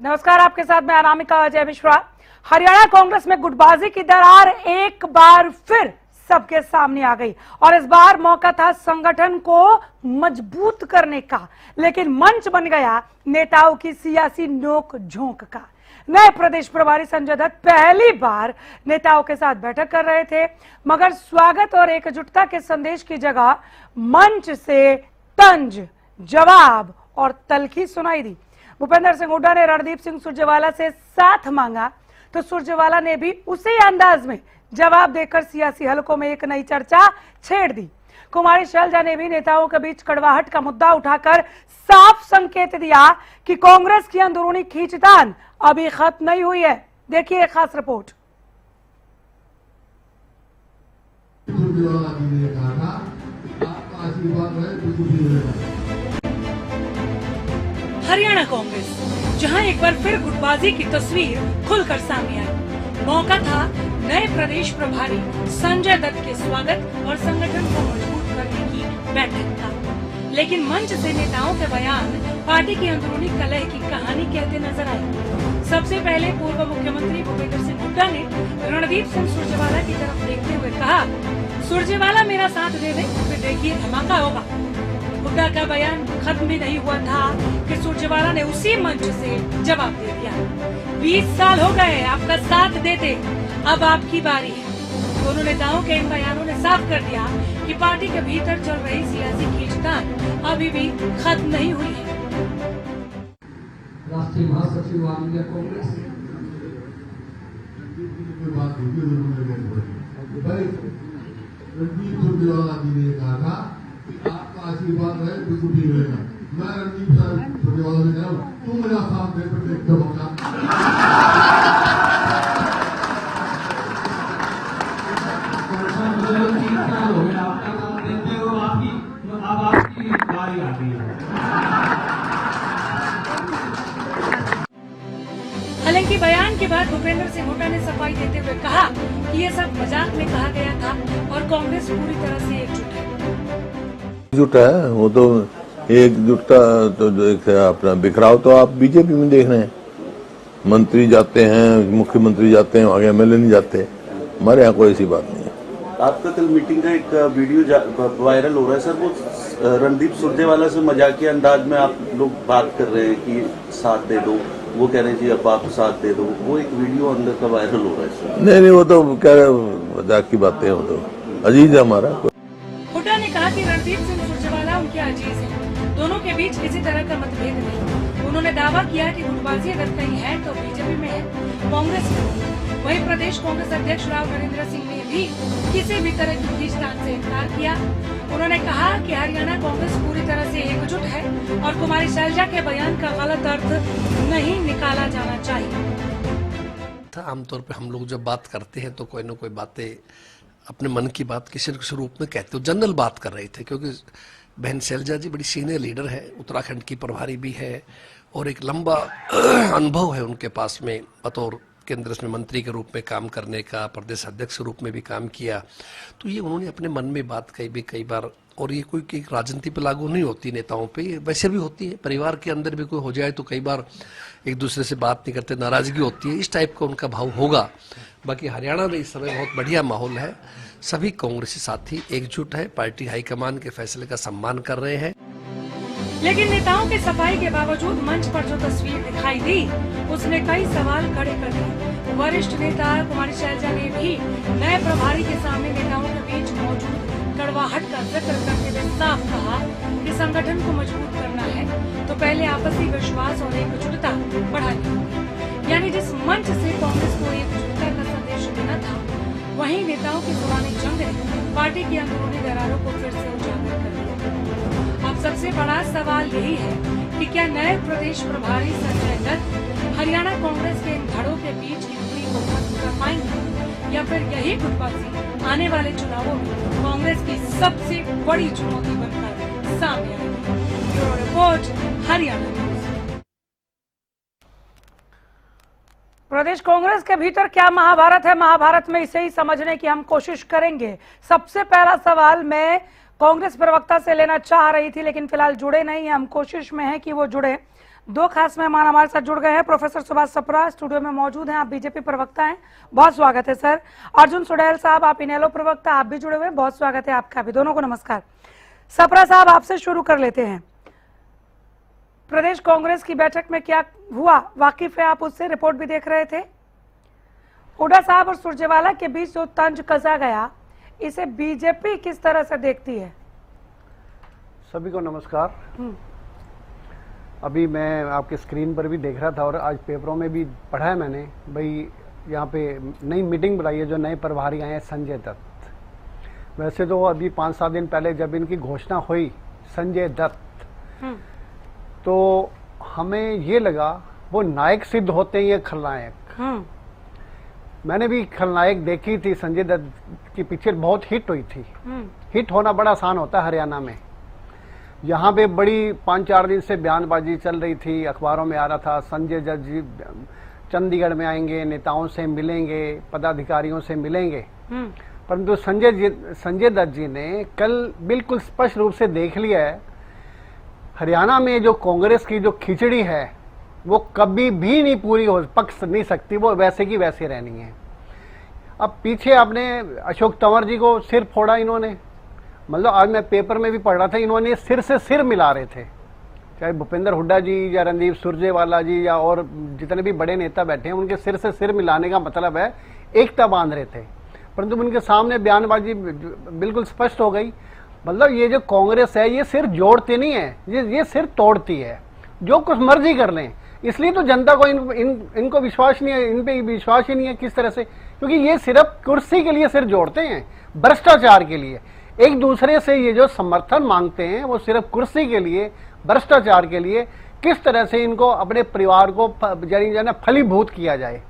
नमस्कार, आपके साथ मैं अनामिका अजय मिश्रा। हरियाणा कांग्रेस में गुटबाजी की दरार एक बार फिर सबके सामने आ गई और इस बार मौका था संगठन को मजबूत करने का, लेकिन मंच बन गया नेताओं की सियासी नोक झोंक का। नए प्रदेश प्रभारी संजय दत्त पहली बार नेताओं के साथ बैठक कर रहे थे, मगर स्वागत और एकजुटता के संदेश की जगह मंच से तंज, जवाब और तल्खी सुनाई दी। भूपेंद्र सिंह हुड्डा ने रणदीप सिंह सुरजेवाला से साथ मांगा तो सुरजेवाला ने भी उसी अंदाज में जवाब देकर सियासी हलकों में एक नई चर्चा छेड़ दी। कुमारी शैलजा ने भी नेताओं के बीच कड़वाहट का मुद्दा उठाकर साफ संकेत दिया कि कांग्रेस की अंदरूनी खींचतान अभी खत्म नहीं हुई है। देखिए एक खास रिपोर्ट। हरियाणा कांग्रेस, जहां एक बार फिर गुटबाजी की तस्वीर खुलकर सामने आई। मौका था नए प्रदेश प्रभारी संजय दत्त के स्वागत और संगठन को मजबूत करने की बैठक का, लेकिन मंच से नेताओं के बयान पार्टी की अंदरूनी कलह की कहानी कहते नजर आए। सबसे पहले पूर्व मुख्यमंत्री भूपेंद्र सिंह हुड्डा ने रणदीप सिंह सुरजेवाला की तरफ देखते हुए कहा, सुरजेवाला मेरा साथ दे दे, फिर देखिए धमाका होगा। हुड्डा का बयान खत्म भी नहीं हुआ था कि सुरजेवाला ने उसी मंच से जवाब दे दिया, 20 साल हो गए आपका साथ देते, अब आपकी बारी है। दोनों नेताओं के इन बयानों ने साफ कर दिया कि पार्टी के भीतर चल रही सियासी खींचतान अभी भी खत्म नहीं हुई है। राष्ट्रीय महासचिव ऑल इंडिया कांग्रेस रणदीप सुरजेवाला जी ने कहा था कि आपका आशीर्वाद रहे तो कुछ भी मिलेगा। मैं रणदीप सुरजेवाला से कह रहा हूँ, तू मेरा साथ दे फिर देखते मौका। अब आपकी बारी आ गई है। हालांकि बयान के बाद भूपेंद्र सिंह हुड्डा ने सफाई देते हुए कहा कि ये सब मजाक में कहा गया था और कांग्रेस पूरी तरह से एकजुट है। वो तो एकजुटता तो अपना बिखराव तो आप बीजेपी में देख रहे हैं, मंत्री जाते हैं, मुख्यमंत्री जाते हैं, आगे एमएलए नहीं जाते। हमारे यहाँ कोई ऐसी बात नहीं है। आपका कल मीटिंग का एक वीडियो वायरल हो रहा है सर, वो रणदीप सुरजेवाला से मजाकिया अंदाज में आप लोग बात कर रहे हैं कि साथ दे दो, वो कह रहे हैं जी अब आप साथ दे दो, वो एक वीडियो अंदर का वायरल हो रहा है सर। नहीं, वो तो कह रहे मजाक की बातें, वो तो अजीज है हमारा। हुड्डा ने कहा कि रणदीप सिंह सुरजेवाला उनके अजीज हैं, दोनों के बीच किसी तरह का मतभेद नहीं। उन्होंने दावा किया कि गुटबाजी अगर कहीं है तो बीजेपी में है, कांग्रेस में। वहीं प्रदेश कांग्रेस अध्यक्ष राव नरेंद्र सिंह ने भी किसी भी तरह की खींचतान से इनकार किया। उन्होंने कहा कि हरियाणा कांग्रेस पूरी तरह से एकजुट है और कुमारी शैलजा के बयान का गलत अर्थ नहीं निकाला जाना चाहिए। आमतौर पे हम लोग जब बात करते हैं तो कोई ना कोई बातें अपने मन की बात किसी न किसी रूप में कहते हो। जनरल बात कर रहे थे क्योंकि बहन शैलजा जी बड़ी सीनियर लीडर है, उत्तराखंड की प्रभारी भी है और एक लंबा अनुभव है उनके पास में, बतौर केंद्र में मंत्री के रूप में काम करने का, प्रदेश अध्यक्ष के रूप में भी काम किया। तो ये उन्होंने अपने मन में बात कही भी कई बार, और ये कोई राजनीति पे लागू नहीं होती नेताओं पे, ये वैसे भी होती है। परिवार के अंदर भी कोई हो जाए तो कई बार एक दूसरे से बात नहीं करते, नाराजगी होती है, इस टाइप का उनका भाव होगा। बाकी हरियाणा में इस समय बहुत बढ़िया माहौल है, सभी कांग्रेसी साथी एकजुट है, पार्टी हाईकमान के फैसले का सम्मान कर रहे हैं। लेकिन नेताओं के सफाई के बावजूद मंच पर जो तस्वीर दिखाई दी उसने कई सवाल खड़े कर दिए। वरिष्ठ नेता कुमारी शैलजा ने भी नए प्रभारी के सामने नेताओं के बीच मौजूद कड़वाहट का जिक्र करते हुए साफ कहा कि संगठन को मजबूत करना है तो पहले आपसी विश्वास और एकजुटता बढ़ानी होगी। यानी जिस मंच से कांग्रेस को एकजुटता का संदेश देना था, वहीं नेताओं की पुरानी जंग ने पार्टी की अंदरूनी दरारों को फिर से उजागर कर दिया। अब सबसे बड़ा सवाल यही है कि क्या नए प्रदेश प्रभारी संजय दत्त हरियाणा कांग्रेस के इन धड़ों के बीच की दूरी को खत्म कर पाएंगे या फिर यही गुटबाजी आने वाले चुनावों में कांग्रेस की सबसे बड़ी चुनौती बनकर सामने आएगी। Bureau report, Haryana news. प्रदेश कांग्रेस के भीतर क्या महाभारत है, महाभारत में इसे ही समझने की हम कोशिश करेंगे। सबसे पहला सवाल मैं कांग्रेस प्रवक्ता से लेना चाह रही थी, लेकिन फिलहाल जुड़े नहीं है, हम कोशिश में हैं कि वो जुड़े। दो खास मेहमान हमारे साथ जुड़ गए हैं। प्रोफेसर सुभाष सप्रा स्टूडियो में मौजूद हैं, आप बीजेपी प्रवक्ता हैं, बहुत स्वागत है सर। अर्जुन सुडैल साहब, आप इनेलो प्रवक्ता, आप भी जुड़े हुए हैं, बहुत स्वागत है आपका भी। दोनों को नमस्कार। सप्रा साहब, आपसे शुरू कर लेते हैं। प्रदेश कांग्रेस की बैठक में क्या हुआ, वाकिफ है आप उससे, रिपोर्ट भी देख रहे थे। हुड्डा साहब और सुरजेवाला के बीच जो तंज कसा गया, इसे बीजेपी किस तरह से देखती है? सभी को नमस्कार। अभी मैं आपके स्क्रीन पर भी देख रहा था और आज पेपरों में भी पढ़ा है मैंने, भाई यहाँ पे नई मीटिंग बुलाई है, जो नए प्रभारी आए हैं संजय दत्त। वैसे तो अभी 5-7 दिन पहले जब इनकी घोषणा हुई संजय दत्त, तो हमें ये लगा वो नायक सिद्ध होते हैं ये खलनायक। मैंने भी खलनायक देखी थी, संजय दत्त की पिक्चर बहुत हिट हुई थी। हिट होना बड़ा आसान होता है हरियाणा में। यहाँ पे बड़ी 5-4 दिन से बयानबाजी चल रही थी, अखबारों में आ रहा था संजय दत्त जी चंडीगढ़ में आएंगे, नेताओं से मिलेंगे, पदाधिकारियों से मिलेंगे। परंतु संजय दत्त जी ने कल बिल्कुल स्पष्ट रूप से देख लिया है, हरियाणा में जो कांग्रेस की जो खिचड़ी है वो कभी भी नहीं पूरी हो पक नहीं सकती, वो वैसे की वैसे रहनी है। अब पीछे आपने अशोक तंवर जी को सिर फोड़ा इन्होंने, मतलब आज मैं पेपर में भी पढ़ रहा था, इन्होंने सिर से सिर मिला रहे थे, चाहे भूपेंद्र हुड्डा जी या रणदीप सुरजेवाला जी या और जितने भी बड़े नेता बैठे हैं, उनके सिर से सिर मिलाने का मतलब है एकता बांध रहे थे। परंतु उनके सामने बयानबाजी बिल्कुल स्पष्ट हो गई। मतलब ये जो कांग्रेस है ये सिर जोड़ती नहीं है, ये सिर तोड़ती है, जो कुछ मर्जी कर लें। इसलिए तो जनता को इनको विश्वास नहीं है, इन पे विश्वास ही नहीं है। किस तरह से? क्योंकि ये सिर्फ कुर्सी के लिए सिर जोड़ते हैं, भ्रष्टाचार के लिए। एक दूसरे से ये जो समर्थन मांगते हैं वो सिर्फ कुर्सी के लिए, भ्रष्टाचार के लिए। किस तरह से इनको अपने परिवार को फलीभूत किया जाए,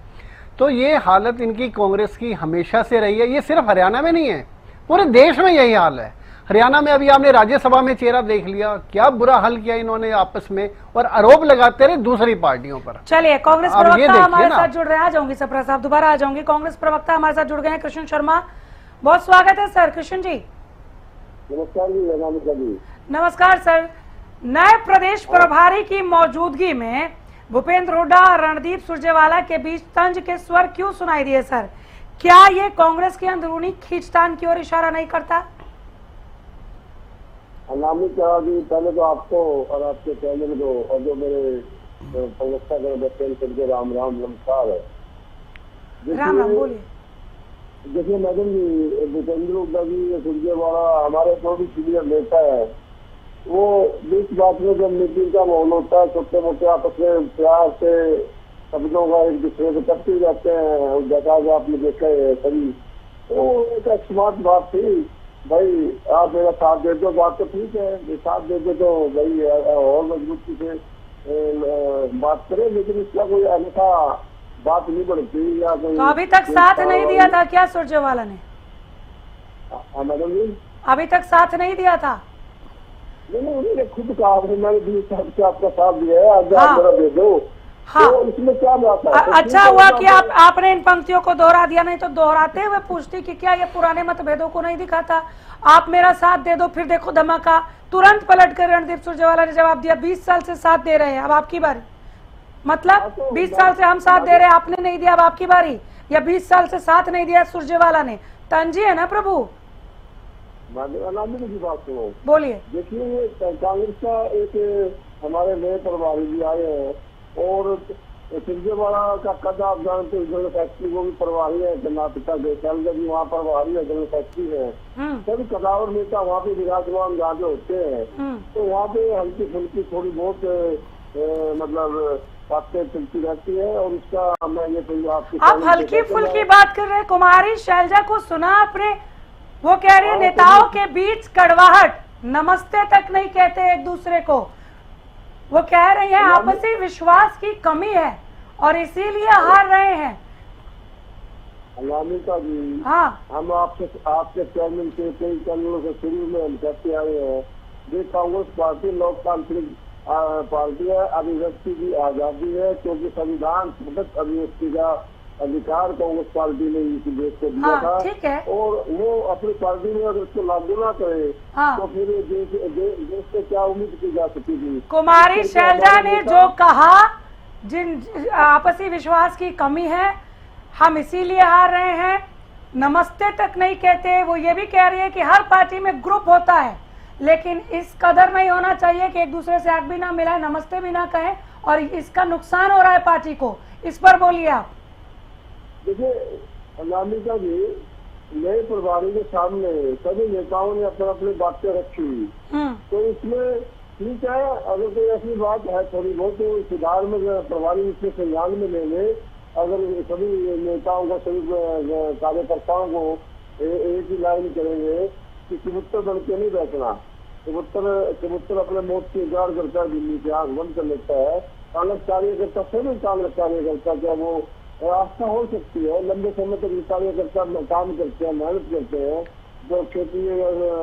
तो ये हालत इनकी कांग्रेस की हमेशा से रही है। ये सिर्फ हरियाणा में नहीं है, पूरे देश में यही हाल है। हरियाणा में अभी आपने राज्यसभा में चेहरा देख लिया, क्या बुरा हल किया इन्होंने आपस में, और आरोप लगाते रहे दूसरी पार्टियों पर। चलिए, कांग्रेस प्रवक्ता हमारे साथ जुड़ रहे हैं, आ जाऊंगी सप्रा साहब, दोबारा आ जाऊंगी। कांग्रेस प्रवक्ता हमारे साथ जुड़ गए हैं कृष्ण शर्मा, बहुत स्वागत है सर। कृष्ण जी नमस्कार जी। नमस्कार सर। नए प्रदेश प्रभारी की मौजूदगी में भूपेंद्र हुड्डा और रणदीप सुरजेवाला के बीच तंज के स्वर क्यों सुनाई दिए सर? क्या ये कांग्रेस की अंदरूनी खींचतान की ओर इशारा नहीं करता? अनामी कहा कि पहले तो आपको और आपके चैनल को और जो मेरे प्रवक्ता के राम राम नमस्कार है। राम राम, बोलिए। देखिए मैडम जी, भूपेंद्र हुड्डा जी सुरजेवाला हमारे जो भी सीनियर नेता है, वो बीच बात में जब मीटिंग का माहौल होता है, छोटे मोटे आपस में प्यार से शब्दों का एक दूसरे को करते जाते हैं, जैसा कि आपने देखा है सभी। तो एक स्मार्ट बात थी, भाई आप मेरा साथ दे दो, बात तो ठीक है, साथ दे दो तो भाई और मजबूती से बात करें, लेकिन इसका कोई अन्यथा बात नहीं बढ़ती या कोई। तो अभी तक साथ नहीं दिया था क्या सुरजेवाला ने? मैडम जी अभी तक साथ नहीं दिया था? नहीं, उन्होंने खुद कहा, मैंने 20 साल से आपका साथ दिया है, आज आप मेरा दे दो। हाँ, तो इसमें क्या बात है? अच्छा हुआ कि आपने इन पंक्तियों को दोहरा दिया, नहीं तो दोहराते हुए पूछती कि क्या ये पुराने मतभेदों को नहीं दिखाता? आप मेरा साथ दे दो, फिर देखो धमाका, तुरंत पलट कर रणदीप सुरजेवाला ने जवाब दिया 20 साल से साथ दे रहे हैं, अब आपकी बारी। मतलब 20 साल से हम साथ दे रहे हैं, आपने नहीं दिया, अब आपकी बारी। या 20 साल से साथ नहीं दिया सुरजेवाला ने, तंजी है ना प्रभु। की बात सुनो, बोलिए। देखिए कांग्रेस का एक हमारे नए प्रभारी भी आए हैं, और सुरजेवाला का कद आप जानते हैं, जनरल फैक्ट्री वो भी प्रभारी है कर्नाटका के, शैलजा जी वहाँ प्रभारी है, जनरल फैक्ट्री है। सभी कदावर नेता वहाँ पे विराजमान जहाँ होते हैं, तो वहाँ पे हल्की फुल्की थोड़ी बहुत मतलब बातें चलती रहती है। और उसका मैं ये कहूँगा, आप हल्की फुल्की बात कर रहे हैं। कुमारी शैलजा को सुना आपने? वो कह रही है नेताओं के बीच कड़वाहट, नमस्ते तक नहीं कहते एक दूसरे को। वो कह रही है आपसी विश्वास की कमी है और इसीलिए हार रहे हैं। अनामिका जी, हाँ, हम आपके चैनल के कई चैनलों से शुरू में हम कहते आए हैं, ये कांग्रेस पार्टी लोकतांत्रिक पार्टी है, अभिव्यक्ति की आजादी है, क्योंकि संविधान प्रदत्त अभिव्यक्ति का अधिकार कांग्रेस पार्टी ने इस देश को दिया हाँ, था, ठीक है। और वो अपनी पार्टी में अगर उसको लागू ना करे हाँ। तो फिर देश से क्या उम्मीद की जा सकती थी। कुमारी शैलजा ने जो कहा, जिन आपसी विश्वास की कमी है, हम इसीलिए हार रहे हैं, नमस्ते तक नहीं कहते। वो ये भी कह रही है कि हर पार्टी में ग्रुप होता है, लेकिन इस कदर नहीं होना चाहिए कि एक दूसरे से आग भी ना मिलाए, नमस्ते भी ना कहें, और इसका नुकसान हो रहा है पार्टी को। इस पर बोलिए आप। देखिए अनामिका जी, नए प्रभारी के सामने सभी नेताओं ने अपने अपनी बातें रखी, तो इसमें ठीक है, अगर कोई ऐसी बात है थोड़ी बहुत तो सुधार में प्रभारी इसमें संज्ञान में ले ले। अगर सभी नेताओं को, सभी कार्यकर्ताओं को एक ही लाइन करेंगे कि कबूतर बन के नहीं बैठना। कबूतर अपने मौत की इंतजार करता है, दिल्ली से आंख बंद कर लेता है। कांग्रेस कार्यकर्ता सभी कांग्रेस कार्यकर्ता क्या वो आस्था हो सकती है, लंबे समय तक कार्यकर्ता काम करते हैं, मेहनत करते हैं, जो क्षेत्रीय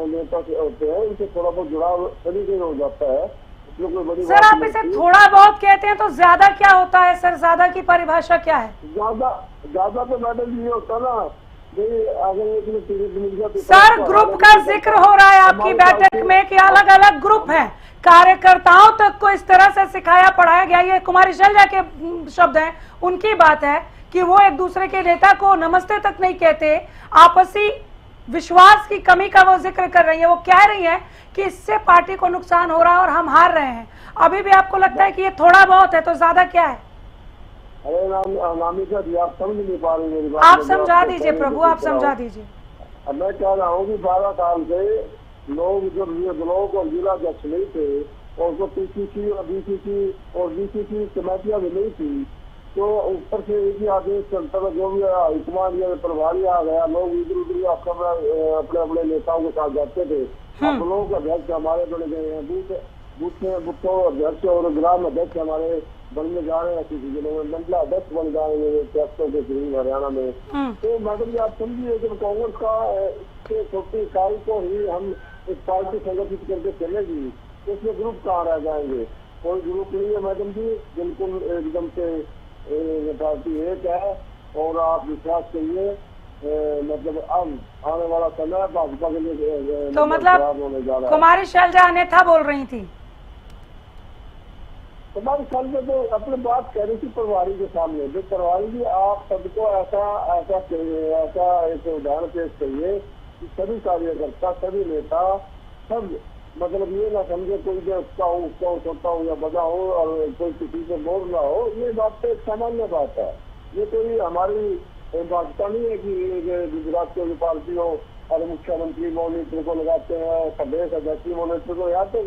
नेता होते हैं उनसे थोड़ा बहुत जुड़ाव तरीके से हो जाता है। कोई बड़ी सर आप इसे थोड़ा बहुत कहते हैं तो ज्यादा क्या होता है सर? ज्यादा की परिभाषा क्या है? ज्यादा तो मैडम ये होता ना, अगर सर ग्रुप का जिक्र हो रहा है आपकी बैठक में कि अलग अलग ग्रुप हैं, कार्यकर्ताओं तक को इस तरह से सिखाया पढ़ाया गया। ये कुमारी शैलजा के शब्द हैं, उनकी बात है कि वो एक दूसरे के नेता को नमस्ते तक नहीं कहते, आपसी विश्वास की कमी का वो जिक्र कर रही है। वो कह रही है कि इससे पार्टी को नुकसान हो रहा है और हम हार रहे हैं। अभी भी आपको लगता है कि ये थोड़ा बहुत है, तो ज्यादा क्या है? अरे नामिका जी, आप समझ नहीं पा रहे मेरी बात। आप समझा दीजिए प्रभु, आप समझा दीजिए। अब मैं कह रहा हूँ कि 12 साल से लोग जब ये ब्लॉक और जिला अध्यक्ष नहीं थे, और उनको पीसीसी और बीसीसी कमेटियां भी नहीं थी, तो ऊपर से एक ही आदेश चलता था, जो भी हाईकमान या प्रभारी आ गया, लोग इधर उधर अपने अपने नेताओं के साथ जाते थे। अब ब्लॉक अध्यक्ष हमारे बन गए हैं, बूथों अध्यक्ष और ग्राम अध्यक्ष हमारे बनने जा रहे हैं, किसी जिलों में मंडला अध्यक्ष बन जाएंगे ट्रैक्टर के थ्रू हरियाणा में। तो मैडम जी आप समझिए कि कांग्रेस का छोटी इकाई को ही हम एक पार्टी संगठित करके चलेगी, तो इसमें ग्रुप कहाँ रह जाएंगे? कोई ग्रुप नहीं है मैडम जी, बिल्कुल एकदम से पार्टी एक है। और आप विश्वास करिए, मतलब अब आने वाला समय भाजपा के लिए तो मतलब होने जा रहा है। कुमारी शैलजा अन्यथा बोल रही थी। कुमारी शैलजा तो अपनी बात कह रही थी प्रभारी के सामने। जो प्रभारी जी, आप सबको ऐसा एक उदाहरण पेश करिए कि सभी कार्यकर्ता, सभी नेता, सब मतलब ये ना समझे कोई जो उसका छोटा हो या बड़ा हो और कोई किसी से बोल ना हो। ये बात तो एक सामान्य बात है। ये कोई हमारी भाजपा नहीं है कि गुजरात की पार्टी हो और मुख्यमंत्री मॉनिटर को लगाते हैं, प्रदेश अध्यक्ष मॉनिटर को। यहाँ तो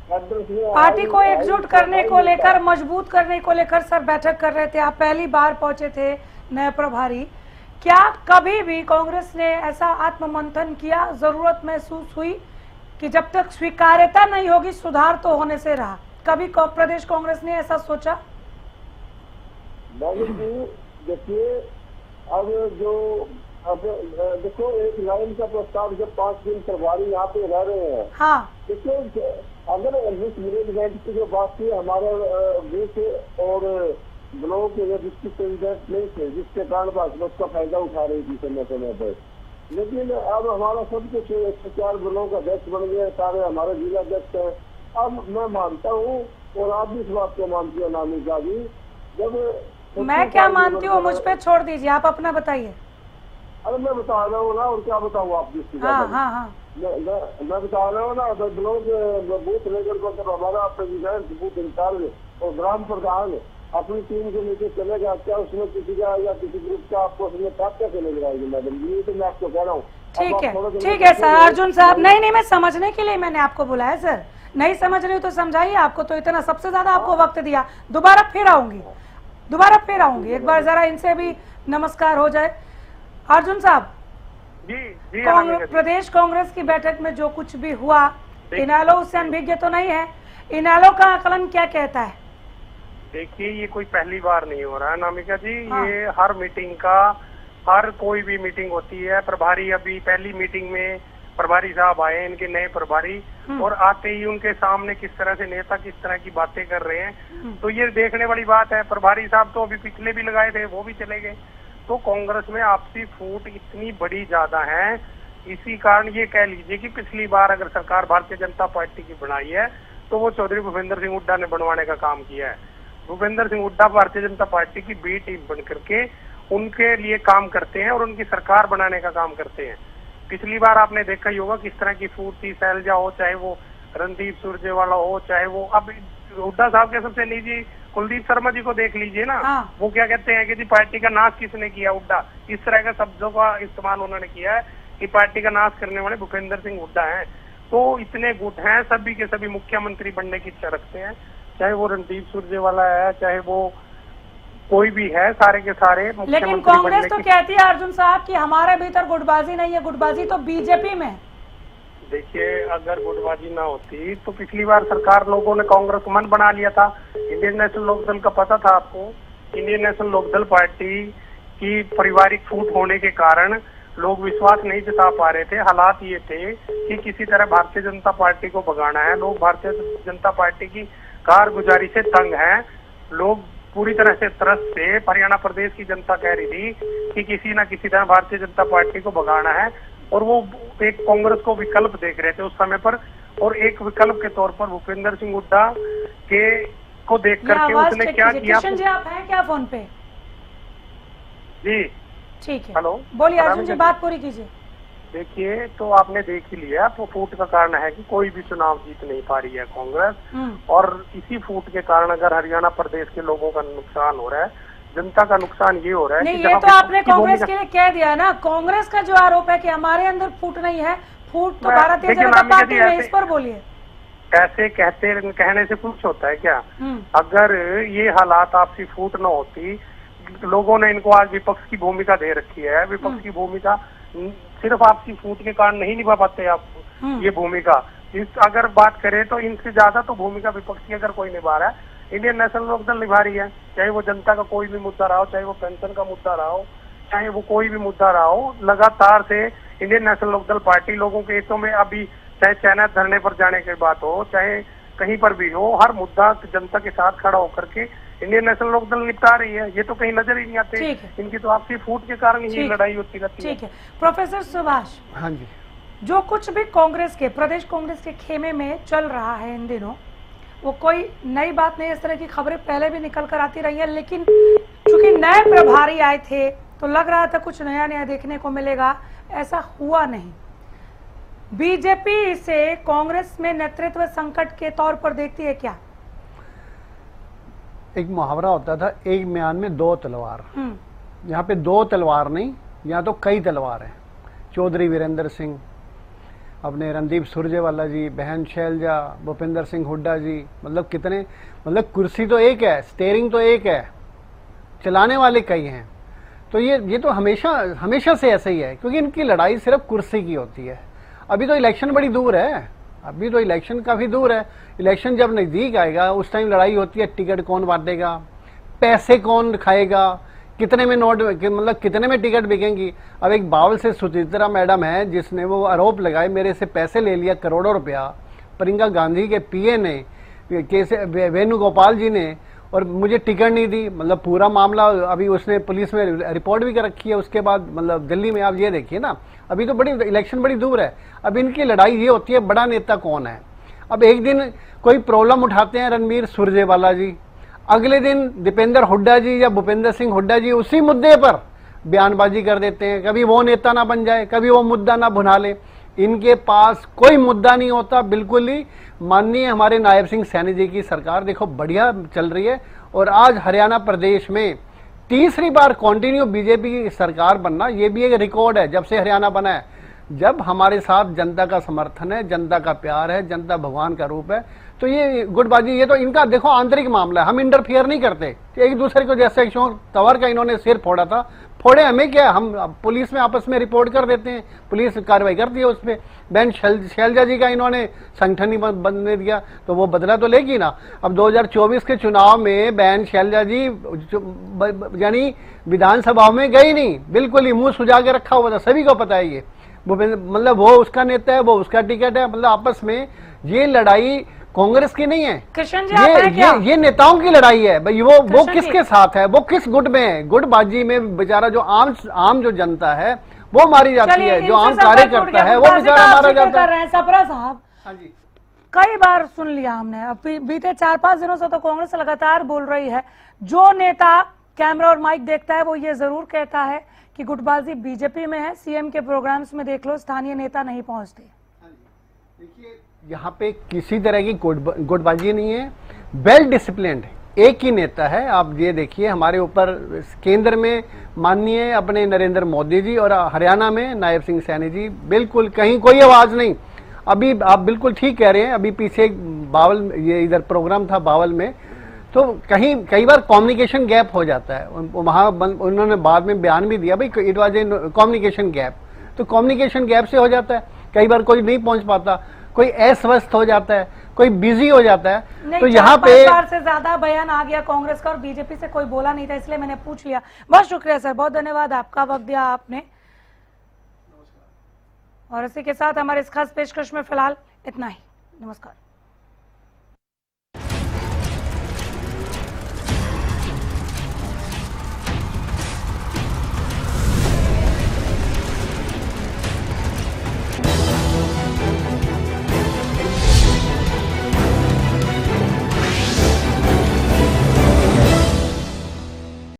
पार्टी को एकजुट करने को लेकर, मजबूत करने को लेकर सर बैठक कर रहे थे। आप पहली बार पहुंचे थे नए प्रभारी, क्या कभी भी कांग्रेस ने ऐसा आत्ममंथन किया, जरूरत महसूस हुई कि जब तक स्वीकार्यता नहीं होगी सुधार तो होने से रहा? कभी प्रदेश कांग्रेस ने ऐसा सोचा? देखिए अब देखो, एक लाइन का प्रस्ताव जब 5 दिन प्रभारी यहाँ पे रह रहे हैं। हाँ। देखिए अगर मैनेजमेंट की जो बात थी, हमारे बूथ और ब्लॉक डिस्ट्रिक्ट प्रेसिडेंट नहीं थे, जिसके कारण भाजपा उसका फायदा उठा रही थी समय समय पर। लेकिन अब हमारा सब कुछ 104 ब्लॉक अध्यक्ष बन गए, सारे हमारे जिला अध्यक्ष हैं। अब मैं मानता हूँ और आप भी इस बात को मानती हो नामिका जी, जब मैं क्या मानती हूँ मुझ पे छोड़ दीजिए, आप अपना बताइए। अरे मैं बता रहा हूँ ना, और क्या बताऊँ आप जिसकी मैं बता रहा हूँ ना। ब्लॉक बूथ लेकर मतलब हमारा प्रेसिडेंट, बूथ इंचार्ज और ग्राम प्रधान अपनी टीम को लेकर चलेगा, क्या उसमें किसी का या किसी ग्रुप का आपको उसमें साथ कैसे ले जाएगी मैडम? ये तो मैं आपको कह रहा हूँ। ठीक है सर। अर्जुन साहब, नहीं मैं समझने के लिए मैंने आपको बुलाया सर। नहीं समझ रही हो तो समझाइए। आपको तो इतना सबसे ज्यादा आपको वक्त दिया। दोबारा फिर आऊंगी, एक बार जरा इनसे भी नमस्कार हो जाए। अर्जुन साहब जी प्रदेश कांग्रेस की बैठक में जो कुछ भी हुआ, इनेलो उससे अनभिज्ञ तो नहीं है। इनेलो का आकलन क्या कहता है? देखिए, ये कोई पहली बार नहीं हो रहा है नामिका जी। हाँ। ये हर मीटिंग का, हर कोई भी मीटिंग होती है, प्रभारी अभी पहली मीटिंग में प्रभारी साहब आए, इनके नए प्रभारी, और आते ही उनके सामने किस तरह से नेता किस तरह की बातें कर रहे हैं, तो ये देखने वाली बात है। प्रभारी साहब तो अभी पिछले भी लगाए थे, वो भी चले गए। तो कांग्रेस में आपसी फूट इतनी बड़ी ज्यादा है, इसी कारण ये कह लीजिए कि पिछली बार अगर सरकार भारतीय जनता पार्टी की बनाई है तो वो चौधरी भूपेंद्र सिंह हुड्डा ने बनवाने का काम किया है। भूपेंद्र सिंह हुड्डा भारतीय जनता पार्टी की बी टीम बन करके उनके लिए काम करते हैं और उनकी सरकार बनाने का काम करते हैं। पिछली बार आपने देखा ही होगा किस तरह की फूट थी, शैलजा हो, चाहे वो रणदीप सुरजेवाला हो, चाहे वो अब हुड्डा साहब के सबसे निजी कुलदीप शर्मा जी को देख लीजिए ना। हाँ। वो क्या कहते हैं कि जी पार्टी का नाश किसने किया, हुड्डा। इस तरह के शब्दों का इस्तेमाल उन्होंने किया है कि पार्टी का नाश करने वाले भूपेंद्र सिंह हुड्डा हैं। तो इतने गुट हैं, सभी के सभी मुख्यमंत्री बनने की इच्छा रखते हैं, चाहे वो रणदीप सुरजेवाला है, चाहे वो कोई भी है, सारे के सारे लेकिन कांग्रेस तो कहती है अर्जुन साहब कि हमारे भीतर गुटबाजी नहीं है, गुटबाजी तो बीजेपी में। देखिए, अगर गुटबाजी ना होती तो पिछली बार सरकार लोगों ने कांग्रेस को मन बना लिया था। इंडियन नेशनल लोकदल का पता था आपको, इंडियन नेशनल लोकदल पार्टी की पारिवारिक फूट होने के कारण लोग विश्वास नहीं जता पा रहे थे। हालात ये थे कि किसी तरह भारतीय जनता पार्टी को भगाना है। लोग भारतीय जनता पार्टी की कारगुजारी से तंग हैं, लोग पूरी तरह से त्रस्त थे। हरियाणा प्रदेश की जनता कह रही थी कि किसी न किसी तरह भारतीय जनता पार्टी को भगाना है, और वो एक कांग्रेस को विकल्प देख रहे थे उस समय पर। और एक विकल्प के तौर पर भूपेंद्र सिंह हुड्डा के को देख करके उसने क्या किया। किशन जी आप हैं क्या फोन पे? जी ठीक है, हेलो, बोलिए अर्जुन जी, बात पूरी कीजिए। देखिए, तो आपने देख ही लिया, तो फूट का कारण है कि कोई भी चुनाव जीत नहीं पा रही है कांग्रेस, और इसी फूट के कारण अगर हरियाणा प्रदेश के लोगों का नुकसान हो रहा है, जनता का नुकसान ये हो रहा है। नहीं, ये तो आपने कांग्रेस के लिए कह दिया ना। कांग्रेस का जो आरोप है कि हमारे अंदर फूट नहीं है, फूट तो भारतीय जनता पार्टी में, इस पर बोलिए। ऐसे कहने से कुछ होता है क्या? अगर ये हालात आपसी फूट न होती, लोगों ने इनको आज विपक्ष की भूमिका दे रखी है। विपक्ष की भूमिका सिर्फ आपसी फूट के कारण नहीं निभा पाते आप ये भूमिका। अगर बात करें तो इनसे ज्यादा तो भूमिका विपक्ष की अगर कोई निभा रहा है, इंडियन नेशनल लोकदल निभा रही है। चाहे वो जनता का कोई भी मुद्दा रहा हो, चाहे वो पेंशन का मुद्दा रहा हो, चाहे वो कोई भी मुद्दा रहा हो, लगातार से इंडियन नेशनल लोकदल पार्टी लोगों के हितों में, अभी चाहे चैना धरने पर जाने की बात हो, चाहे कहीं पर भी हो, हर मुद्दा जनता के साथ खड़ा होकर के इंडियन नेशनल लोकदल निपटा रही है। ये तो कहीं नजर ही नहीं आते, इनकी तो आपसी फूट के कारण ही लड़ाई होती रहती है। ठीक है, प्रोफेसर सुभाष। हाँ जी, जो कुछ भी कांग्रेस के, प्रदेश कांग्रेस के खेमे में चल रहा है इन दिनों, वो कोई नई बात नहीं। इस तरह की खबरें पहले भी निकल कर आती रही है, लेकिन चूंकि नए प्रभारी आए थे तो लग रहा था कुछ नया नया देखने को मिलेगा, ऐसा हुआ नहीं। बीजेपी इसे कांग्रेस में नेतृत्व संकट के तौर पर देखती है क्या? एक मुहावरा होता था, एक म्यान में दो तलवार। यहाँ पे दो तलवार नहीं, यहाँ तो कई तलवार हैं। चौधरी वीरेंद्र सिंह, अपने रणदीप सुरजेवाला जी, बहन शैलजा, भूपेंद्र सिंह हुड्डा जी, मतलब कितने, मतलब कुर्सी तो एक है, स्टेयरिंग तो एक है, चलाने वाले कई हैं। तो ये तो हमेशा से ऐसा ही है, क्योंकि इनकी लड़ाई सिर्फ कुर्सी की होती है। अभी तो इलेक्शन बड़ी दूर है, अभी तो इलेक्शन काफी दूर है। इलेक्शन जब नजदीक आएगा उस टाइम लड़ाई होती है, टिकट कौन बांटेगा, पैसे कौन खाएगा, कितने में नोट, मतलब कितने में टिकट बिकेंगी। अब एक बावल से सुचित्रा मैडम है जिसने वो आरोप लगाए मेरे से पैसे ले लिया करोड़ों रुपया, प्रियंका गांधी के पीए ने, कैसे वेणुगोपाल जी ने, और मुझे टिकट नहीं दी। मतलब पूरा मामला अभी उसने पुलिस में रिपोर्ट भी कर रखी है। उसके बाद मतलब दिल्ली में आप ये देखिए ना, अभी तो बड़ी इलेक्शन बड़ी दूर है। अब इनकी लड़ाई ये होती है बड़ा नेता कौन है। अब एक दिन कोई प्रॉब्लम उठाते हैं रणबीर सुरजेवाला जी, अगले दिन दीपेंद्र हुड्डा जी या भूपेंद्र सिंह हुड्डा जी उसी मुद्दे पर बयानबाजी कर देते हैं। कभी वो नेता ना बन जाए, कभी वो मुद्दा ना भुना ले। इनके पास कोई मुद्दा नहीं होता बिल्कुल ही। माननीय हमारे नायब सिंह सैनी जी की सरकार देखो बढ़िया चल रही है, और आज हरियाणा प्रदेश में तीसरी बार कंटिन्यू बीजेपी की सरकार बनना, ये भी एक रिकॉर्ड है जब से हरियाणा बना है। जब हमारे साथ जनता का समर्थन है, जनता का प्यार है, जनता भगवान का रूप है, तो ये गुटबाजी, ये तो इनका देखो आंतरिक मामला है। हम इंटरफियर नहीं करते। एक दूसरे को, जैसे तंवर का इन्होंने सिर फोड़ा था, फोड़े हमें क्या, हम पुलिस में आपस में रिपोर्ट कर देते हैं, पुलिस कार्रवाई करती है उस पर। बहन शैलजा जी का इन्होंने संगठन ही बनने दिया, तो वो बदला तो लेगी ना। अब 2024 के चुनाव में बहन शैलजा जी यानी विधानसभा में गई नहीं, बिल्कुल ही मुंह सुझा के रखा हुआ था, सभी को पता है ये। मतलब वो उसका नेता है, वो उसका टिकट है, मतलब आपस में ये लड़ाई कांग्रेस की नहीं है, कृष्ण जी आता है क्या? ये नेताओं की लड़ाई है भाई। वो किसके साथ है, वो किस गुट में है? गुटबाजी में बेचारा जो आम जो जनता है वो मारी जाती है, जो आम कार्यकर्ता है वो बेचारा मारा जाता है। सपरा साहब, हाँ जी, कई बार सुन लिया हमने, अब बीते 4-5 दिनों से तो कांग्रेस लगातार बोल रही है, जो नेता कैमरा और माइक देखता है वो ये जरूर कहता है कि गुटबाजी बीजेपी में है। सीएम के प्रोग्राम्स में देख लो, स्थानीय नेता नहीं पहुंचते। देखिए यहाँ पे किसी तरह की गुटबाजी नहीं है, वेल डिसिप्लिन्ड एक ही नेता है। आप ये देखिए, हमारे ऊपर केंद्र में माननीय अपने नरेंद्र मोदी जी और हरियाणा में नायब सिंह सैनी जी, बिल्कुल कहीं कोई आवाज नहीं। अभी आप बिल्कुल ठीक कह रहे हैं, अभी पीछे बावल, ये इधर प्रोग्राम था बावल में, तो कई बार कम्युनिकेशन गैप हो जाता है। वहां उन्होंने बाद में बयान भी दिया, भाई it was a communication gap, तो कम्युनिकेशन गैप से हो जाता है। कई बार कोई नहीं पहुंच पाता, कोई अस्वस्थ हो जाता है, कोई बिजी हो जाता है। तो यहाँ पे 4-5 बार से ज्यादा बयान आ गया कांग्रेस का और बीजेपी से कोई बोला नहीं था, इसलिए मैंने पूछ लिया। बहुत शुक्रिया सर, बहुत धन्यवाद, आपका वक्त दिया आपने। और इसी के साथ हमारे इस खास पेशकश में फिलहाल इतना ही। नमस्कार।